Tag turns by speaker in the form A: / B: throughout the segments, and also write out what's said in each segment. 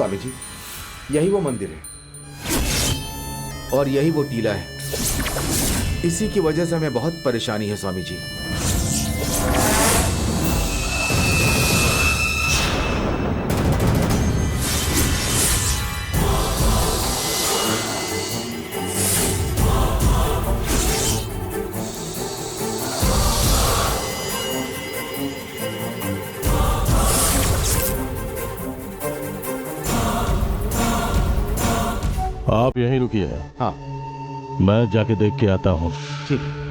A: स्वामी जी, यही वो मंदिर है और यही वो टीला है। इसी की वजह से हमें बहुत परेशानी है स्वामी जी।
B: आप यहीं रुकिए।
A: हाँ
B: मैं जाके देख के आता हूँ।
A: ठीक है।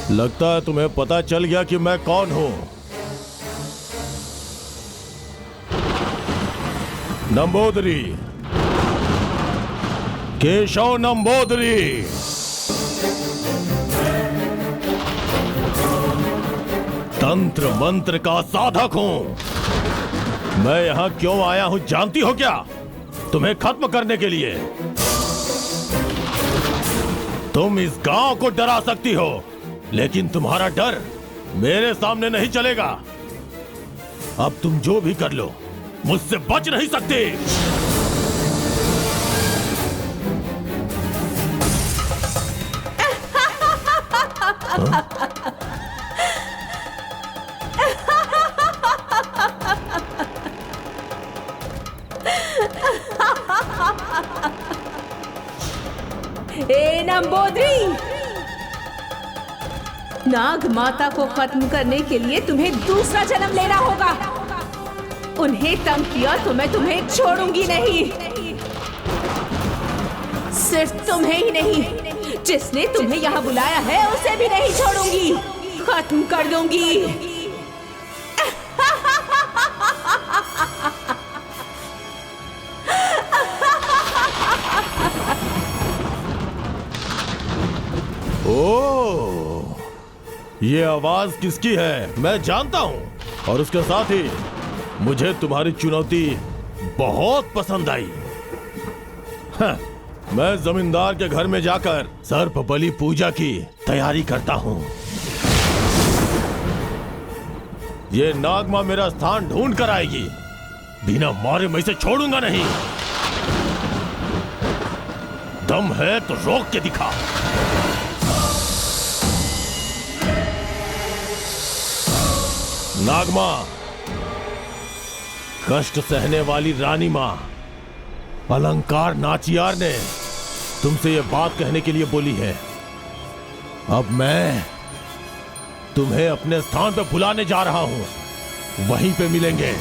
B: लगता है तुम्हें पता चल गया कि मैं कौन हूं। नंबोदरी, केशव नंबोदरी। तंत्र मंत्र का साधक हूं। मैं यहां क्यों आया हूं जानती हो क्या? तुम्हें खत्म करने के लिए। तुम इस गांव को डरा सकती हो, लेकिन तुम्हारा डर मेरे सामने नहीं चलेगा। अब तुम जो भी कर लो, मुझसे बच नहीं सकते।
C: ए नंबोदरी, नाग माता को खत्म करने के लिए तुम्हें दूसरा जन्म लेना होगा। उन्हें तंग किया तो मैं तुम्हें छोड़ूंगी नहीं। सिर्फ तुम्हें ही नहीं, जिसने तुम्हें यहाँ बुलाया है उसे भी नहीं छोड़ूंगी, खत्म कर दूंगी।
B: ओह, ये आवाज किसकी है मैं जानता हूं, और उसके साथ ही मुझे तुम्हारी चुनौती बहुत पसंद आई। हाँ, मैं जमींदार के घर में जाकर सर्प बलि पूजा की तैयारी करता हूं। ये नागमा मेरा स्थान ढूंढ कर आएगी, बिना मारे मैं इसे छोड़ूंगा नहीं। दम है तो रोक के दिखा। नागमा, कष्ट सहने वाली रानी मां अलंकार नाचियार ने तुमसे यह बात कहने के लिए बोली है। अब मैं तुम्हें अपने स्थान पर बुलाने जा रहा हूं, वहीं पे मिलेंगे।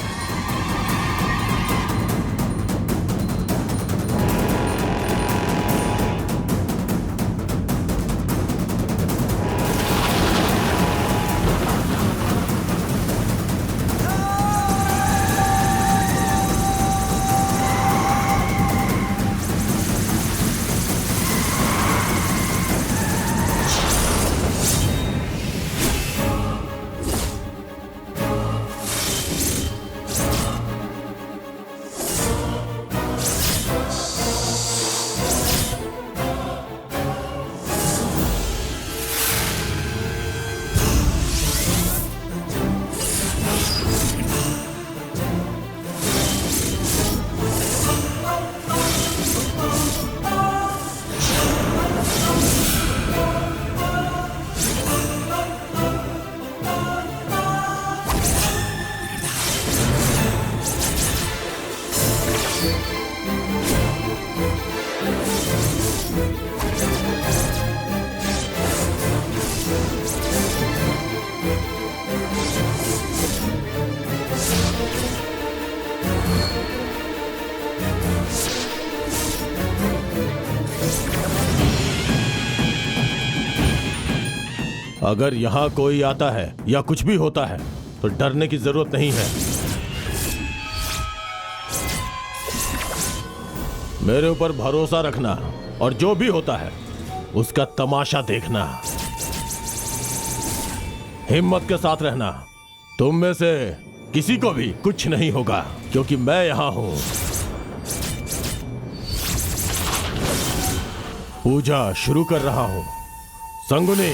B: अगर यहां कोई आता है या कुछ भी होता है तो डरने की जरूरत नहीं है। मेरे ऊपर भरोसा रखना और जो भी होता है उसका तमाशा देखना। हिम्मत के साथ रहना। तुम में से किसी को भी कुछ नहीं होगा क्योंकि मैं यहां हूं। पूजा शुरू कर रहा हूं। संगुनी,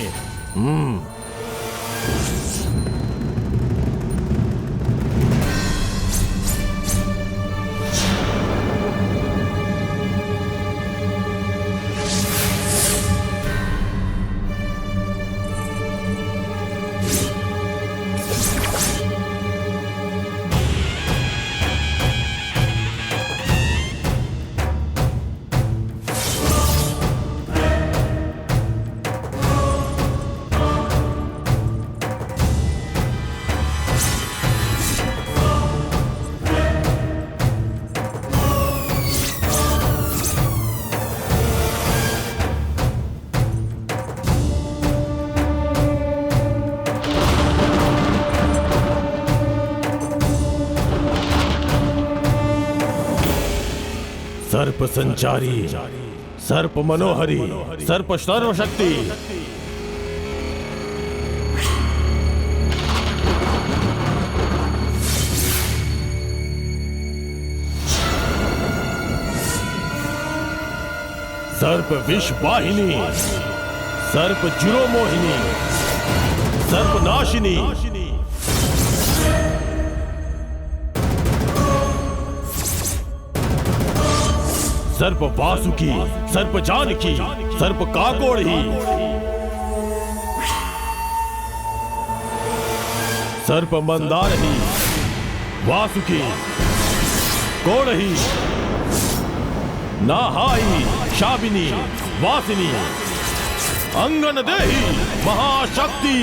B: सर्प संचारी, सर्प मनोहरी, सर्प सर्वशक्ति। सर्प विष वाहिनी, सर्प जुरोमोहिनी, सर्प नाशिनी। सर्प वासुकी, सर्प जानकी, सर्प काकोड़ी, सर्प मंदारही, वासुकी, कोड़ही, नाहाई, शाबिनी, वासिनी, अंगन देही, महाशक्ति,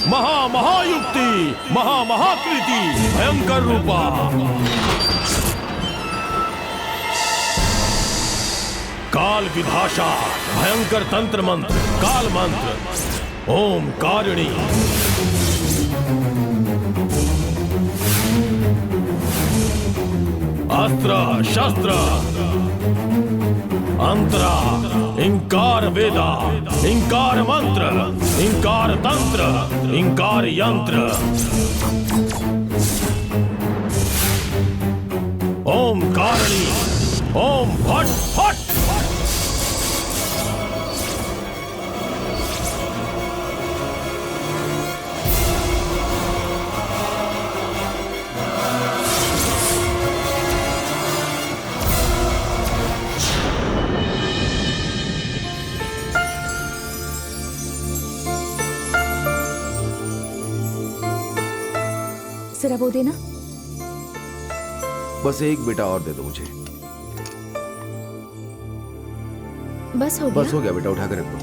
B: महामहायुक्ति, महामहाकृति, भयंकर रूपा। काल विभाषा, भयंकर तंत्र मंत्र, काल मंत्र, ओम कारिणी। अस्त्र शस्त्र अंतरा, इंकार वेदा, इंकार मंत्र, इंकार तंत्र, इंकार यंत्र। ओम कारिणी, ओम फट फट।
C: जरा वो देना।
A: बस एक बेटा और दे दो मुझे।
C: बस हो गया?
A: बस हो गया बेटा, उठा कर रख दो।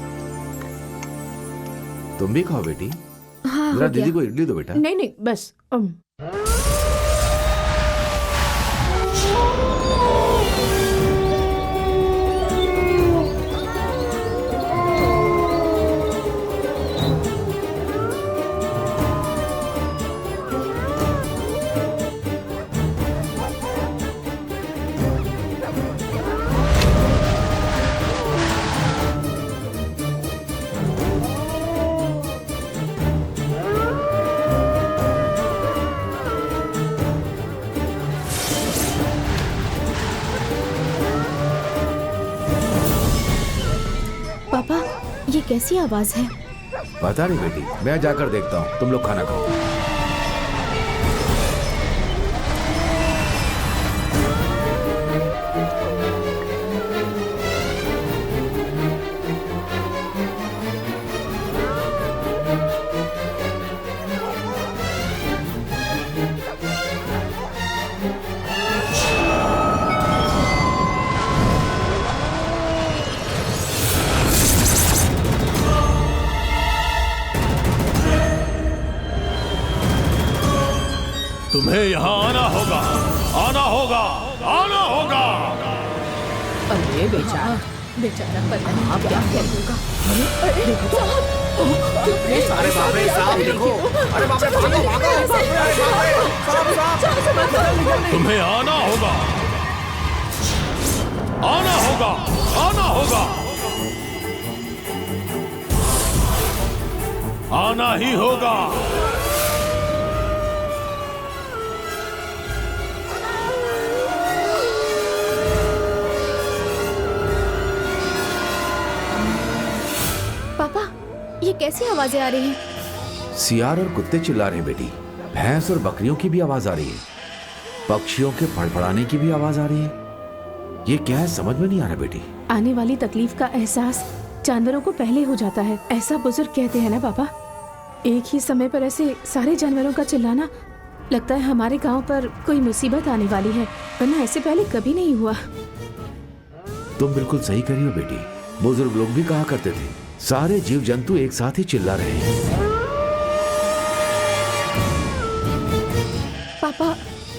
A: तुम भी खाओ बेटी।
C: हाँ,
A: जरा
C: हो
A: दीदी
C: गया।
A: को इडली दो बेटा।
C: नहीं नहीं बस। पापा, ये कैसी आवाज है?
A: पता नहीं बेटी, मैं जाकर देखता हूँ। तुम लोग खाना खाओ।
B: तुम्हें यहाँ आना होगा, आना होगा, आना होगा।
C: अरे बेचारा बेचारा, पता नहीं आप क्या करेगा। अरे साहब,
A: अरे बाप रे साहब, देखो। अरे बाप रे, भागो भागो।
B: तुम्हें आना होगा, आना होगा, आना होगा, आना ही होगा।
C: पापा, ये कैसी आवाजें आ रही हैं?
A: सियार और कुत्ते चिल्ला रहे हैं बेटी। भैंस और बकरियों की भी आवाज आ रही है। पक्षियों के फड़फड़ाने की भी आवाज आ रही है। ये क्या है, समझ में नहीं आ रहा बेटी।
C: आने वाली तकलीफ का एहसास जानवरों को पहले हो जाता है, ऐसा बुजुर्ग कहते हैं ना पापा। एक ही समय पर ऐसे सारे जानवरों का चिल्लाना, लगता है हमारे गांव पर कोई मुसीबत आने वाली है, वरना ऐसे पहले कभी नहीं हुआ।
A: तुम बिल्कुल सही करी हो बेटी। बुजुर्ग लोग भी कहा करते थे, सारे जीव जंतु एक साथ ही चिल्ला रहे हैं।
C: पापा,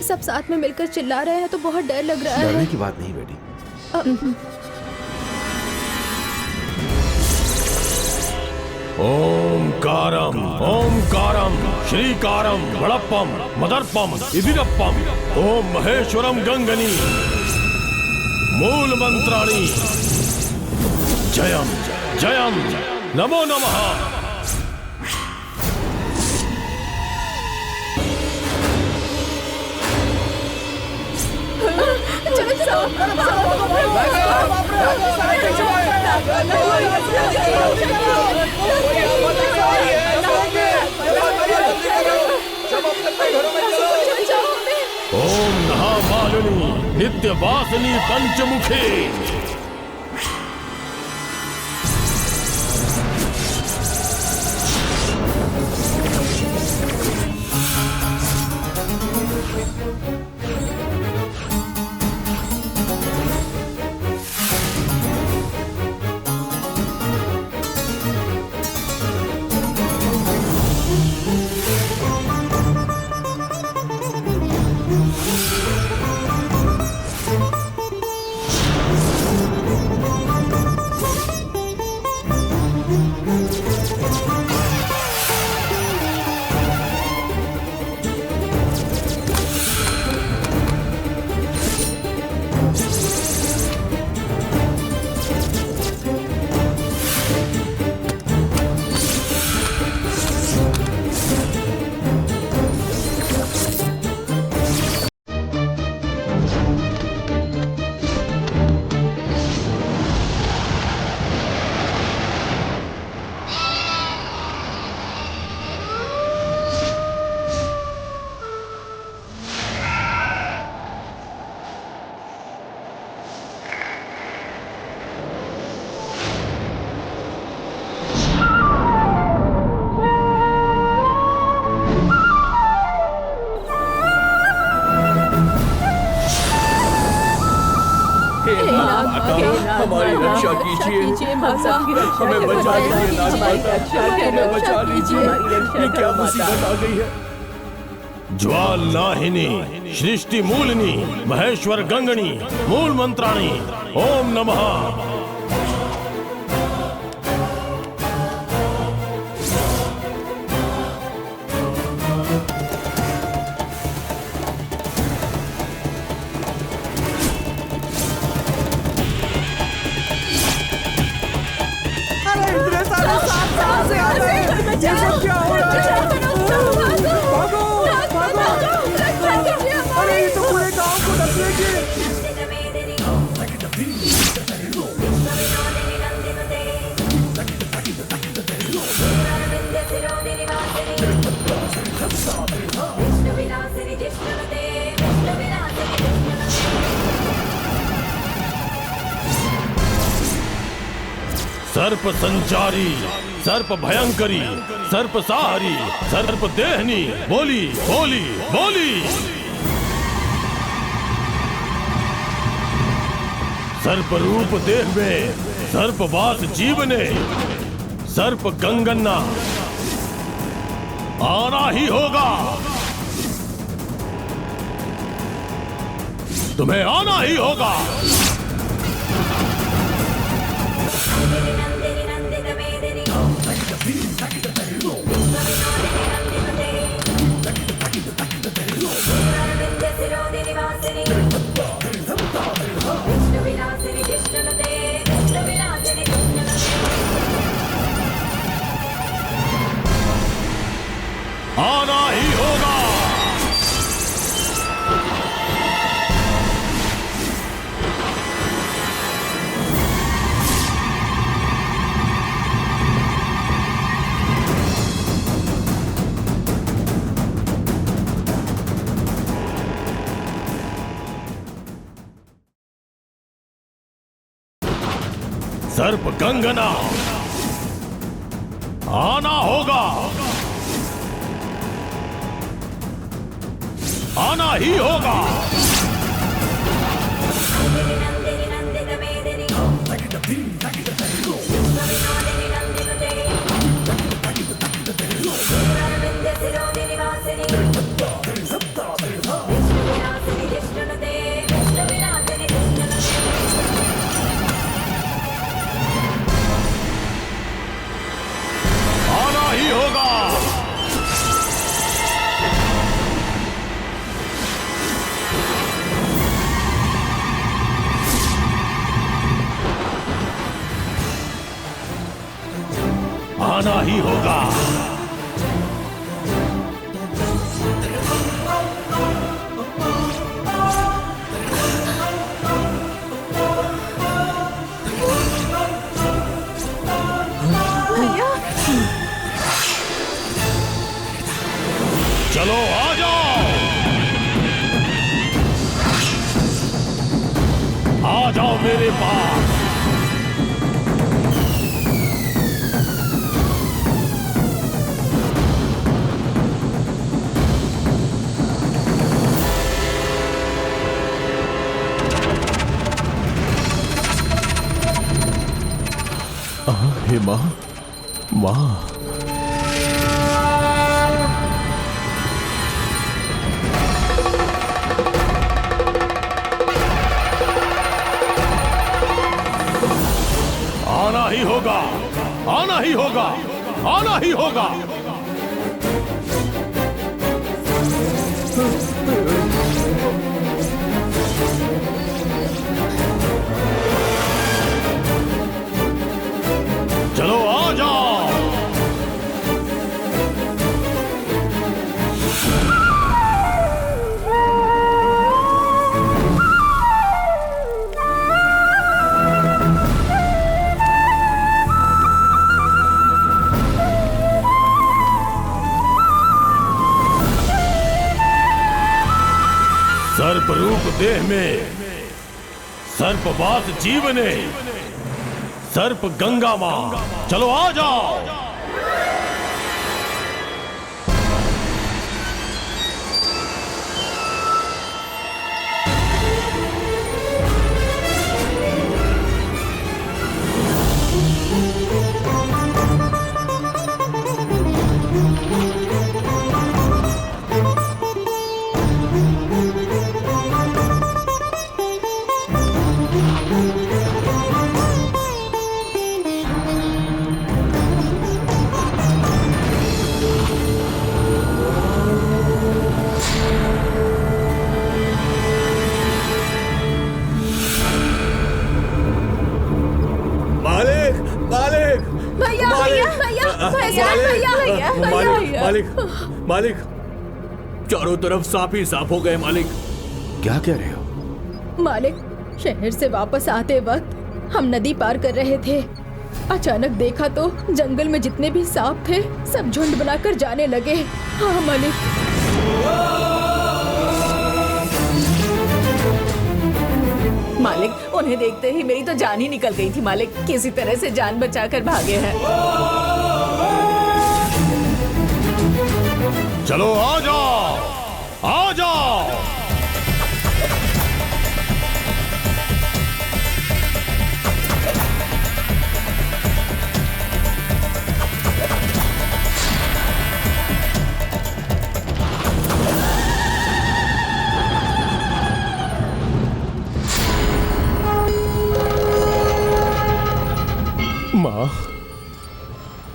C: सब साथ में मिलकर चिल्ला रहे हैं तो बहुत डर लग रहा है।
A: डरने की बात नहीं बेटी।
B: ओमकारम, ओमकारम, श्रीकारम, वड़प्पम, मदर्पम, इदिरप्पम, ओम महेश्वरम गंगनी, मूल मंत्राणि, जयम जयम, नमो नमः। ओम महामालिनी, नित्य वासिनी पंचमुखी।
D: हमारी रक्षा कीजिए, हमें बचा लीजिए नागमाता, हमें बचा लीजिए, ये क्या मुसीबत आ गई है?
B: ज्वाल नाहिनी, सृष्टि मूलिनी, महेश्वर गंगणी, मूल मंत्राणी, ओम नमः।
D: अरे इतने सारे सांप कहाँ से आ गए? ये सब क्या हो रहा है? भागो, भागो! अरे ये तो पूरे गांव को ढक लेंगे।
B: सर्प संचारी, सर्प भयंकरी, सर्प साहरी, सर्प देहनी, बोली बोली बोली। सर्प रूप देह में, सर्प वास जीवने, सर्प गंगन्ना आना ही होगा, तुम्हें आना ही होगा। आना ही होगा। सर्प गंगना आना होगा, आना ही होगा। आना ही होगा। आना ही होगा। चलो आ जाओ, आ जाओ मेरे पास। हे माँ, माँ। आना ही होगा, आना ही होगा। आना ही होगा। चलो आ जाओ। सर्परूप देह में सर्पवास जीवने सर्प गंगा मां, चलो आ जाओ।
D: मालिक, चारों तरफ सांप ही सांप हो गए मालिक।
A: क्या कह रहे हो?
E: मालिक, शहर से वापस आते वक्त हम नदी पार कर रहे थे। अचानक देखा तो जंगल में जितने भी सांप थे सब झुंड बनाकर जाने लगे। हाँ मालिक।
F: मालिक, उन्हें देखते ही मेरी तो जान ही निकल गई थी मालिक। किसी तरह से जान बचाकर भागे हैं।
B: चलो आ जाओ, आ जाओ।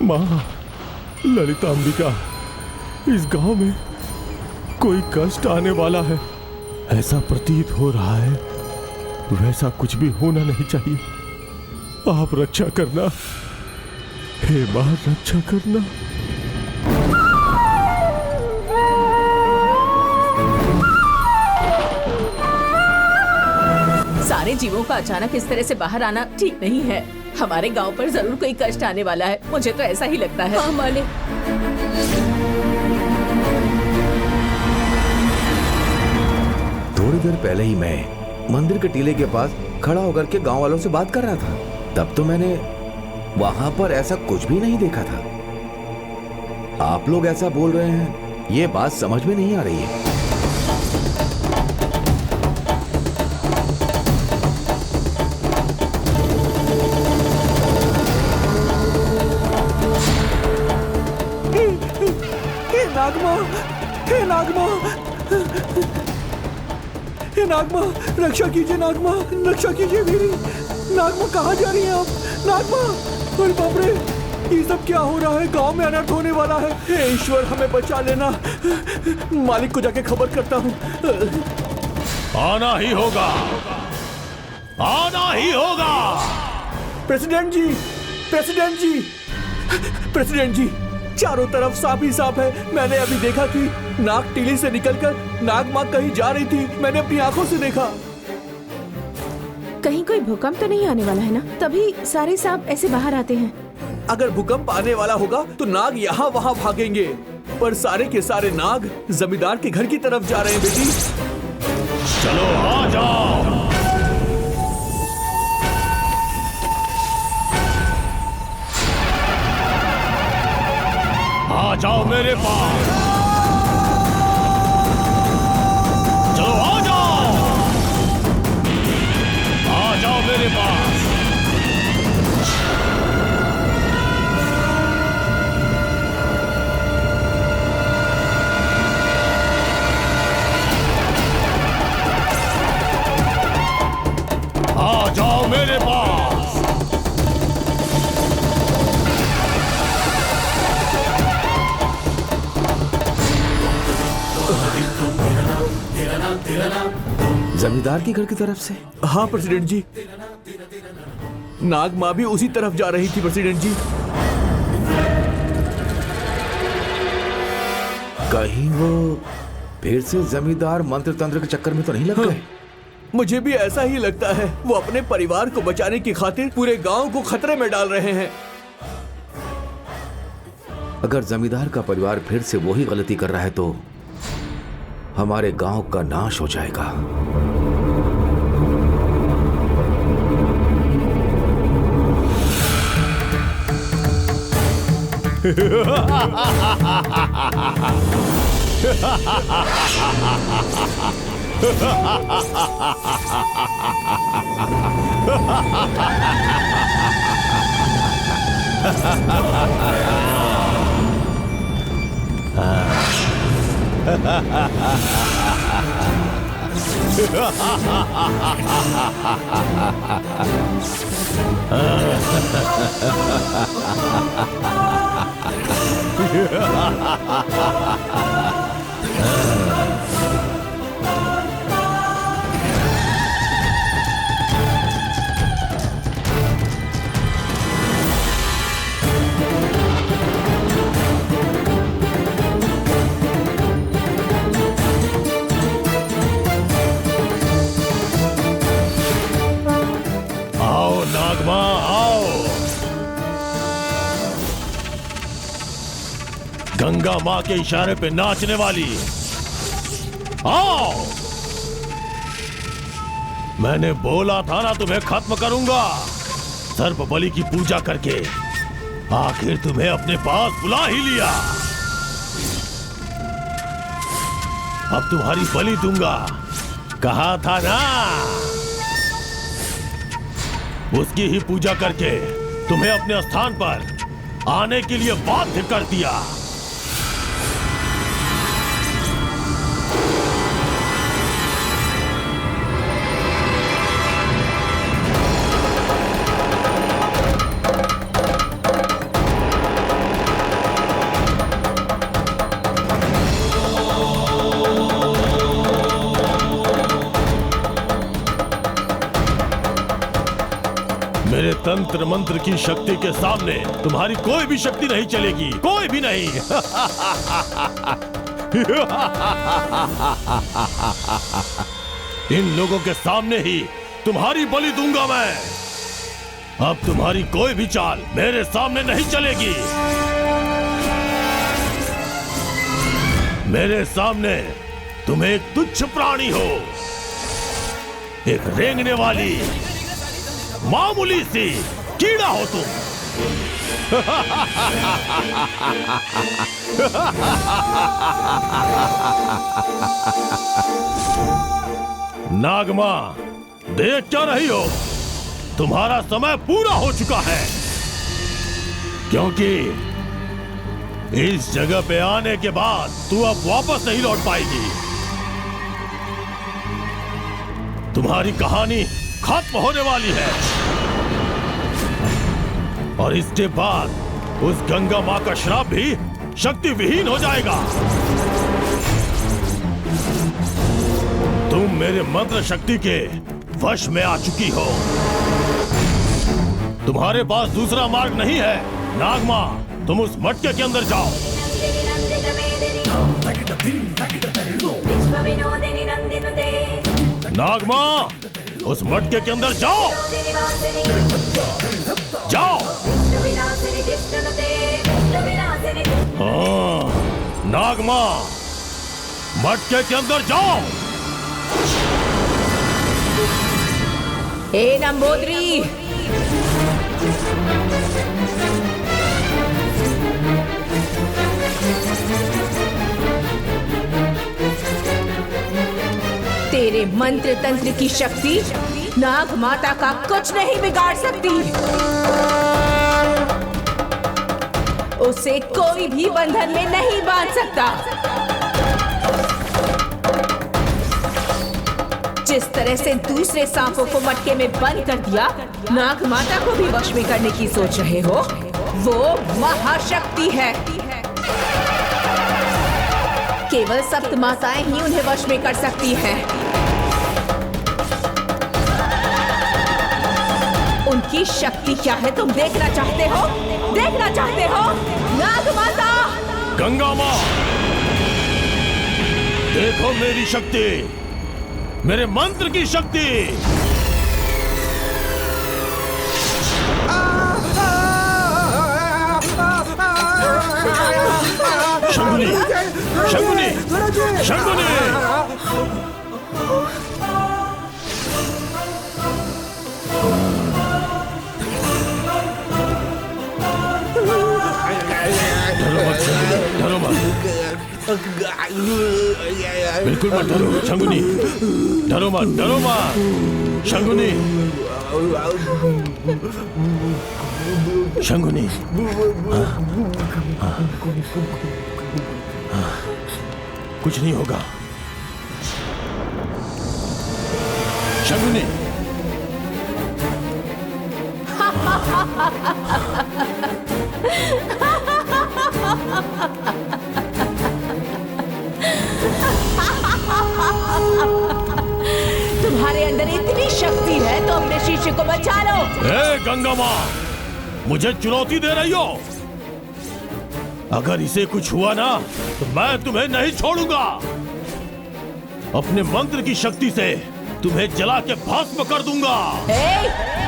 B: माँ, ललिता अंबिका, इस गांव में कोई कष्ट आने वाला है। ऐसा प्रतीत हो रहा है, वैसा कुछ भी होना नहीं चाहिए। आप रक्षा करना, हे मां, रक्षा करना।
F: सारे जीवों का अचानक इस तरह से बाहर आना ठीक नहीं है। हमारे गांव पर जरूर कोई कष्ट आने वाला है, मुझे तो ऐसा ही लगता है।
E: हाँ मालिक।
A: थोड़ी देर पहले ही मैं मंदिर के टीले के पास खड़ा होकर के गांव वालों से बात कर रहा था। तब तो मैंने वहां पर ऐसा कुछ भी नहीं देखा था। आप लोग ऐसा बोल रहे हैं, ये बात समझ में नहीं आ रही है।
D: हे नागमा, रक्षा कीजिए नागमा, रक्षा कीजिए मेरी। नागमा, कहाँ जा रही हैं आप? नागमा, अरे बाप रे, ये सब क्या हो रहा है? गांव में अनर्थ होने वाला है। हे ईश्वर, हमें बचा लेना। मालिक को जाके खबर करता हूँ।
B: आना ही होगा, आना ही होगा।
D: प्रेसिडेंट जी, प्रेसिडेंट जी, प्रेसिडेंट जी, चारों तरफ सांप ही सांप है। मैंने अभी देखा कि नाग टीली से निकलकर नागमा कहीं जा रही थी। मैंने अपनी आंखों से देखा।
C: कहीं कोई भूकंप तो नहीं आने वाला है ना? तभी सारे सांप ऐसे बाहर आते हैं।
D: अगर भूकंप आने वाला होगा तो नाग यहाँ वहाँ भागेंगे, पर सारे के सारे नाग जमींदार के घर की तरफ जा रहे हैं। बेटी,
B: चलो आ जाओ। आ जाओ मेरे पास, चलो आ जाओ, आ जाओ मेरे पास। आ जाओ मेरे पास।
A: जमींदार के घर की तरफ से?
D: हाँ प्रेसिडेंट जी, नाग माँ भी उसी तरफ जा रही थी प्रेसिडेंट जी।
A: कहीं वो फिर से जमींदार मंत्र तंत्र के चक्कर में तो नहीं लग गए?
D: मुझे भी ऐसा ही लगता है। वो अपने परिवार को बचाने की खातिर पूरे गांव को खतरे में डाल रहे हैं।
A: अगर जमींदार का परिवार फिर से वही गलती कर रहा है तो हमारे गांव का नाश हो जाएगा।
B: आओ नागमा आओ। गंगा माँ के इशारे पे नाचने वाली, आओ। मैंने बोला था ना तुम्हें खत्म करूंगा, सर्प बलि की पूजा करके। आखिर तुम्हें अपने पास बुला ही लिया। अब तुम्हारी बलि दूंगा, कहा था ना। उसकी ही पूजा करके तुम्हें अपने स्थान पर आने के लिए बाध्य कर दिया। मेरे तंत्र मंत्र की शक्ति के सामने तुम्हारी कोई भी शक्ति नहीं चलेगी, कोई भी नहीं। इन लोगों के सामने ही तुम्हारी बलि दूंगा मैं। अब तुम्हारी कोई भी चाल मेरे सामने नहीं चलेगी। मेरे सामने तुम एक तुच्छ प्राणी हो, एक रेंगने वाली मामूली सी कीड़ा हो तुम। नागमा, देख क्या रही हो? तुम्हारा समय पूरा हो चुका है, क्योंकि इस जगह पे आने के बाद तू अब वापस नहीं लौट पाएगी। तुम्हारी कहानी खत्म होने वाली है और इसके बाद उस गंगा मां का श्राप भी शक्ति विहीन हो जाएगा। तुम मेरे मंत्र शक्ति के वश में आ चुकी हो। तुम्हारे पास दूसरा मार्ग नहीं है। नागमा, तुम उस मटके के अंदर जाओ। नागमा, उस मटके के अंदर जाओ, जाओ। हाँ, नागमा, मटके के अंदर जाओ।
F: हे नंबोदरी, तेरे मंत्र तंत्र की शक्ति नाग माता का कुछ नहीं बिगाड़ सकती। उसे कोई भी बंधन में नहीं बांध सकता। जिस तरह से दूसरे सांपों को मटके में बंद कर दिया, नाग माता को भी वश में करने की सोच रहे हो। वो महाशक्ति है। केवल सप्त माताएं ही उन्हें वश में कर सकती हैं। उनकी शक्ति क्या है तुम देखना चाहते हो? देखना चाहते हो? नाग माता!
B: गंगा माँ, देखो मेरी शक्ति, मेरे मंत्र की शक्ति। शंकुनी, शंकुनी, शंकुनी! डरो मत, बिल्कुल मत डरो शंकुनी, डरो मत शंकुनी, शंकुनी। कुछ नहीं होगा शंकुनी।
F: तुम्हारे अंदर इतनी शक्ति है तो अपने शिष्य को बचा लो।
B: ए गंगा माँ, मुझे चुनौती दे रही हो? अगर इसे कुछ हुआ ना तो मैं तुम्हें नहीं छोड़ूंगा। अपने मंत्र की शक्ति से तुम्हें जला के भस्म कर दूंगा।
F: ए,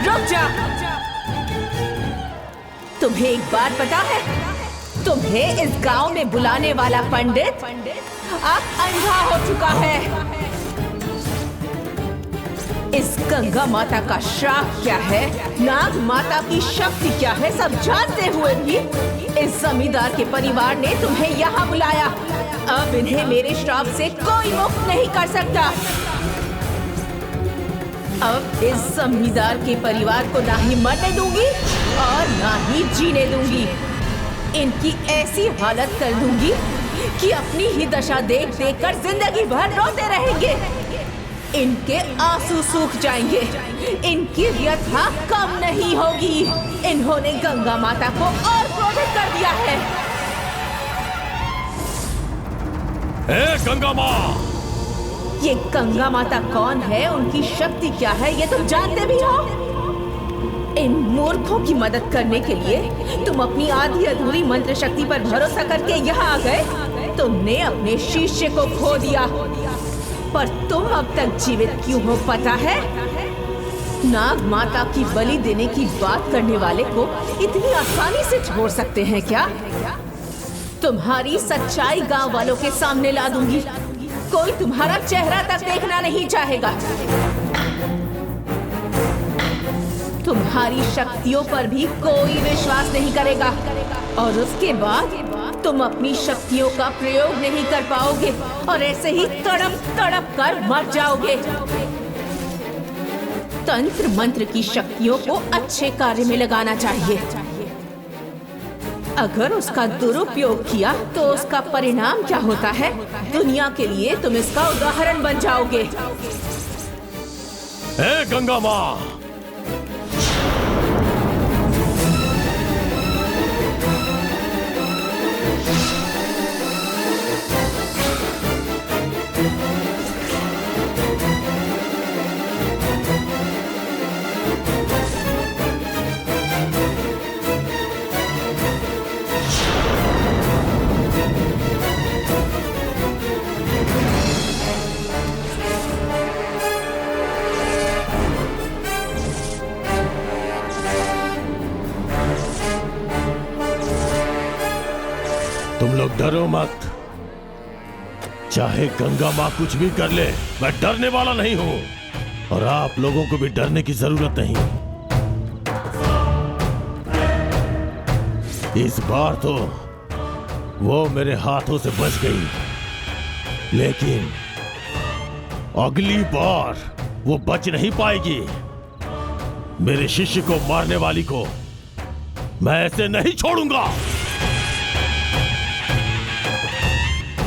F: रुक जा। तुम्हें एक बात पता है? तुम्हें इस गांव में बुलाने वाला पंडित अब अंधा हो चुका है। इस गंगा माता का श्राप क्या है, नाग माता की शक्ति क्या है, सब जानते हुए भी इस जमींदार के परिवार ने तुम्हें यहाँ बुलाया। अब इन्हें मेरे श्राप से कोई मुक्त नहीं कर सकता। अब इस जमींदार के परिवार को ना ही मरने दूंगी और ना ही जीने दूंगी। इनकी ऐसी हालत कर दूंगी कि अपनी ही दशा देख देख कर जिंदगी भर रोते रहेंगे। इनके आंसू सूख जाएंगे, इनकी व्यथा कम नहीं होगी। इन्होंने गंगा माता को और क्रोधित कर दिया है।
B: ए गंगा माँ,
F: ये गंगा माता कौन है, उनकी शक्ति क्या है, ये तुम जानते भी हो? इन मूर्खों की मदद करने के लिए तुम अपनी आधी अधूरी मंत्र शक्ति पर भरोसा करके यहाँ आ गए। तुमने अपने शिष्य को खो दिया, पर तुम अब तक जीवित क्यों हो पता है? नाग माता की बलि देने की बात करने वाले को इतनी आसानी से छोड़ सकते हैं क्या? तुम्हारी सच्चाई गांव वालों के सामने ला दूंगी। कोई तुम्हारा चेहरा तक देखना नहीं चाहेगा। तुम्हारी शक्तियों पर भी कोई विश्वास नहीं करेगा और उसके बाद तुम अपनी शक्तियों का प्रयोग नहीं कर पाओगे और ऐसे ही तड़प तड़प कर मर जाओगे। तंत्र मंत्र की शक्तियों को अच्छे कार्य में लगाना चाहिए। अगर उसका दुरुपयोग किया तो उसका परिणाम क्या होता है, दुनिया के लिए तुम इसका उदाहरण बन जाओगे।
B: ए गंगा माँ, तुम लोग डरो मत। चाहे गंगा माँ कुछ भी कर ले, मैं डरने वाला नहीं हूं और आप लोगों को भी डरने की जरूरत नहीं। इस बार तो वो मेरे हाथों से बच गई, लेकिन अगली बार वो बच नहीं पाएगी। मेरे शिष्य को मारने वाली को मैं ऐसे नहीं छोड़ूंगा।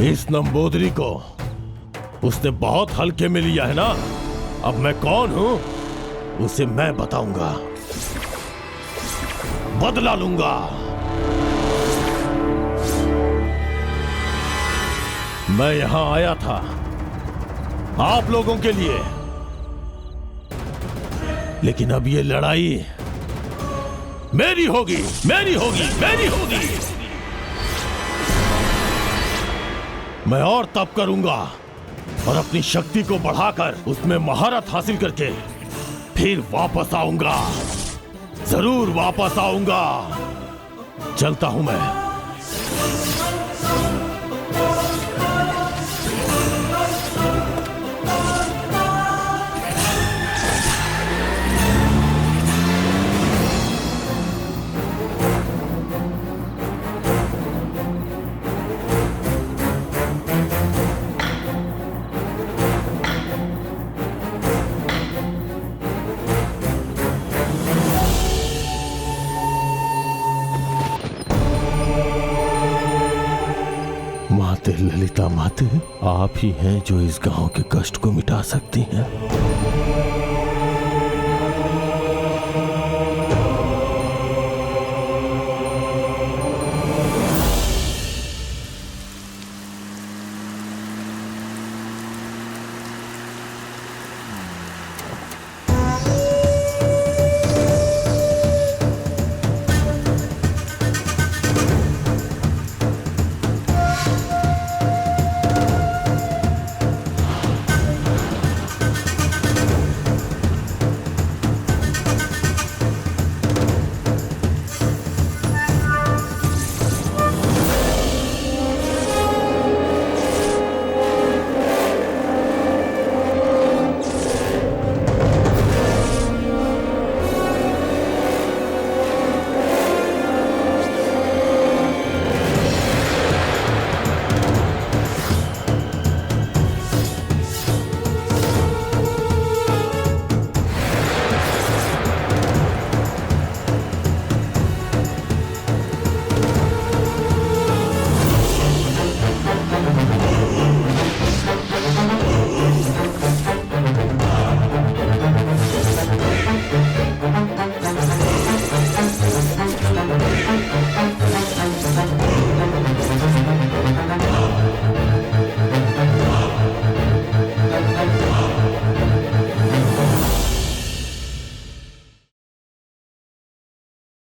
B: इस नंबोदरी को उसने बहुत हल्के में लिया है ना। अब मैं कौन हूं उसे मैं बताऊंगा, बदला लूंगा। मैं यहां आया था आप लोगों के लिए, लेकिन अब ये लड़ाई मेरी होगी, मेरी होगी, मेरी होगी। मैं और तप करूंगा और अपनी शक्ति को बढ़ाकर उसमें महारत हासिल करके फिर वापस आऊंगा, जरूर वापस आऊंगा। चलता हूं मैं। माते ललिता माते, आप ही हैं जो इस गांव के कष्ट को मिटा सकती हैं।